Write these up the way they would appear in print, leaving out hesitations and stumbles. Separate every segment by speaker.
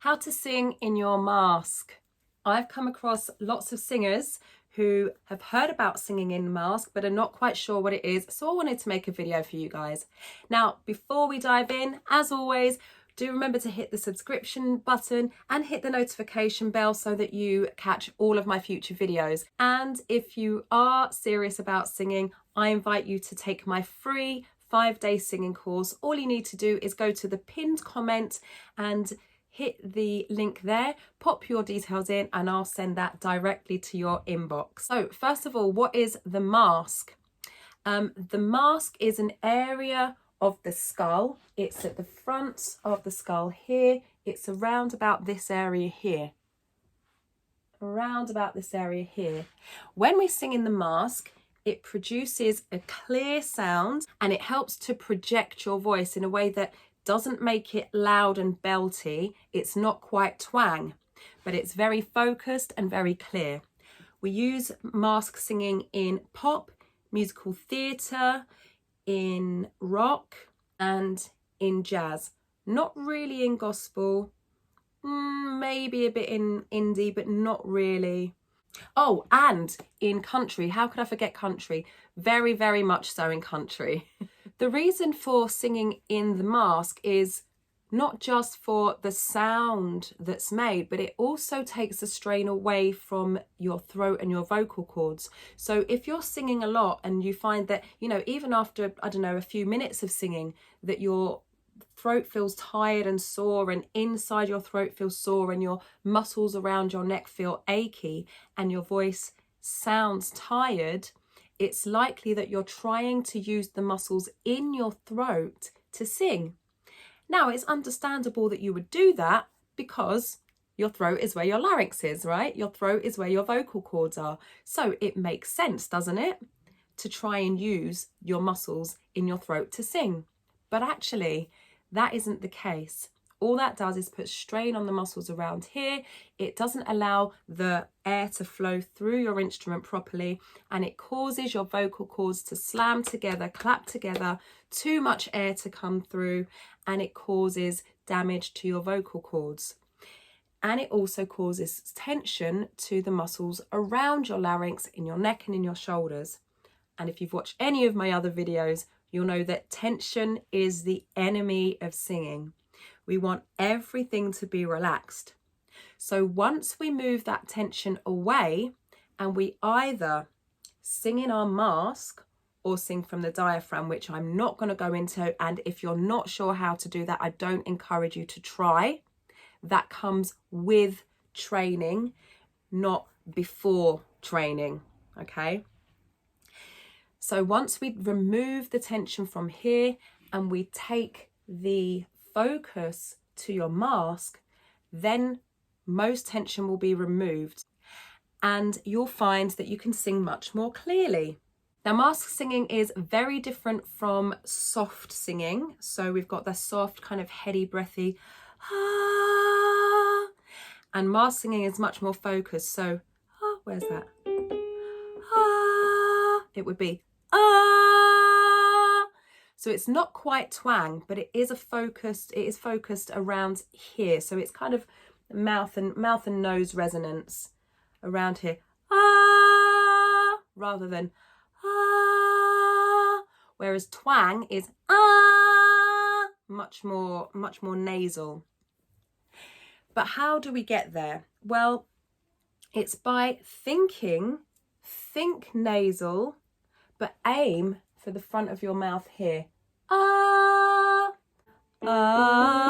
Speaker 1: How to sing in your mask. I've come across lots of singers who have heard about singing in mask but are not quite sure what it is, so I wanted to make a video for you guys. Now, before we dive in, as always, do remember to hit the subscription button and hit the notification bell so that you catch all of my future videos. And if you are serious about singing, I invite you to take my free 5-day singing course. All you need to do is go to the pinned comment and hit the link there, pop your details in, and I'll send that directly to your inbox. So first of all, what is the mask? The mask is an area of the skull. It's at the front of the skull here. It's around about this area here. Around about this area here. When we sing in the mask, it produces a clear sound and it helps to project your voice in a way that doesn't make it loud and belty. It's not quite twang, but it's very focused and very clear. We use mask singing in pop, musical theatre, in rock and in jazz. Not really in gospel, maybe a bit in indie, but not really. Oh, and in country. How could I forget country? Very, very much so in country. The reason for singing in the mask is not just for the sound that's made, but it also takes the strain away from your throat and your vocal cords. So if you're singing a lot and you find that, even after, I don't know, a few minutes of singing, that your throat feels tired and sore and inside your throat feels sore and your muscles around your neck feel achy and your voice sounds tired, it's likely that you're trying to use the muscles in your throat to sing. Now, it's understandable that you would do that because your throat is where your larynx is, right? Your throat is where your vocal cords are. So it makes sense, doesn't it, to try and use your muscles in your throat to sing. But actually, that isn't the case. All that does is put strain on the muscles around here. It doesn't allow the air to flow through your instrument properly, and it causes your vocal cords to slam together, clap together, too much air to come through, and it causes damage to your vocal cords. And it also causes tension to the muscles around your larynx, in your neck and in your shoulders. And if you've watched any of my other videos, you'll know that tension is the enemy of singing. We want everything to be relaxed. So once we move that tension away and we either sing in our mask or sing from the diaphragm, which I'm not going to go into, and if you're not sure how to do that, I don't encourage you to try. That comes with training, not before training, okay? So once we remove the tension from here and we take the focus to your mask, then most tension will be removed and you'll find that you can sing much more clearly. Now, mask singing is very different from soft singing. So we've got the soft kind of heady, breathy, ah, and mask singing is much more focused. So, where's that? Ah, it would be ah. So it's not quite twang, but it is focused around here. So it's kind of mouth and nose resonance around here. Ah, rather than ah. Whereas twang is ah, much more nasal. But how do we get there? Well, it's by think nasal, but aim for the front of your mouth here. Ah, ah.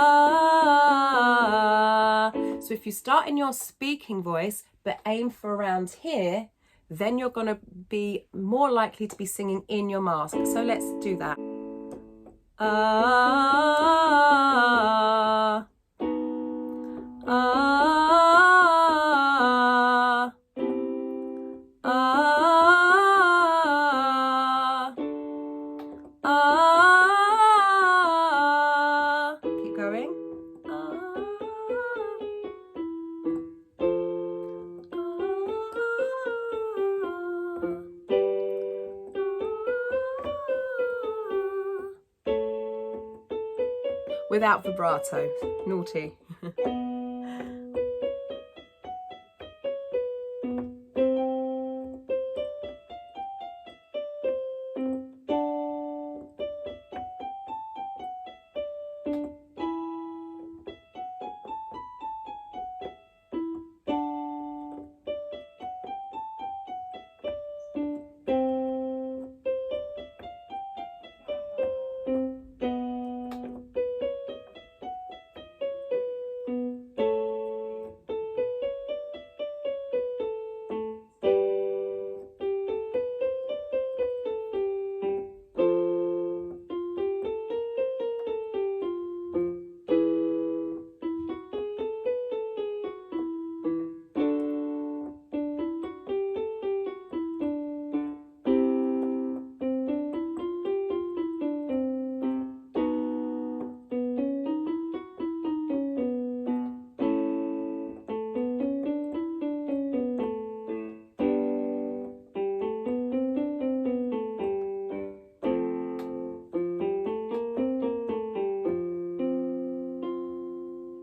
Speaker 1: So if you start in your speaking voice, but aim for around here, then you're going to be more likely to be singing in your mask. So let's do that. Ah, ah. Keep going. Without vibrato. Naughty.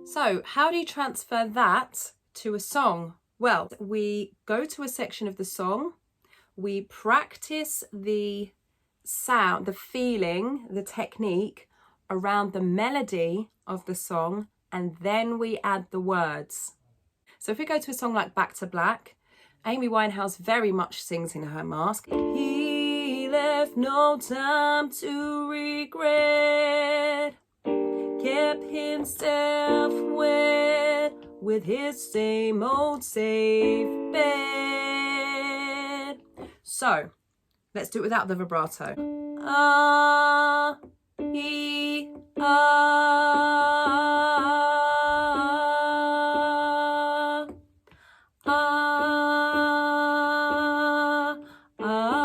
Speaker 1: So how do you transfer that to a song? Well, we go to a section of the song, we practice the sound, the feeling, the technique around the melody of the song, and then we add the words. So if we go to a song like Back to Black, Amy Winehouse very much sings in her mask. He left no time to regret, kept himself wet with his same old safe bet. So let's do it without the vibrato. Ah, he, ah, ah, ah.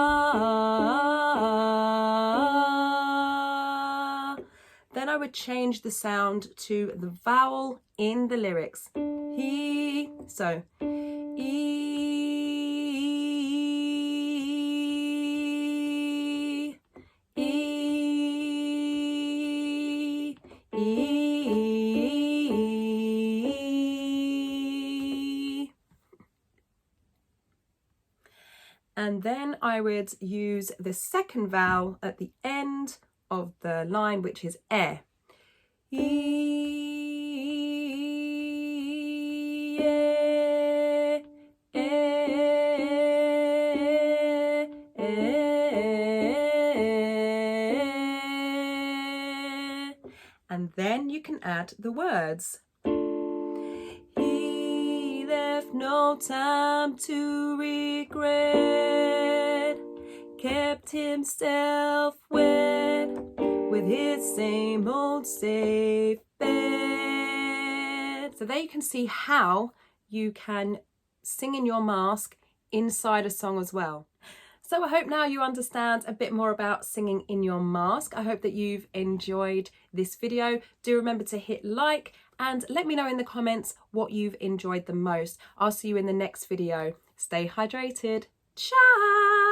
Speaker 1: Then I would change the sound to the vowel in the lyrics. He, so E, E, E. And then I would use the second vowel at the end of the line, which is E. And then you can add the words. He left no time to regret, kept himself wet with his same old safe bet. So there you can see how you can sing in your mask inside a song as well. So I hope now you understand a bit more about singing in your mask. I hope that you've enjoyed this video. Do remember to hit like and let me know in the comments what you've enjoyed the most. I'll see you in the next video. Stay hydrated. Ciao!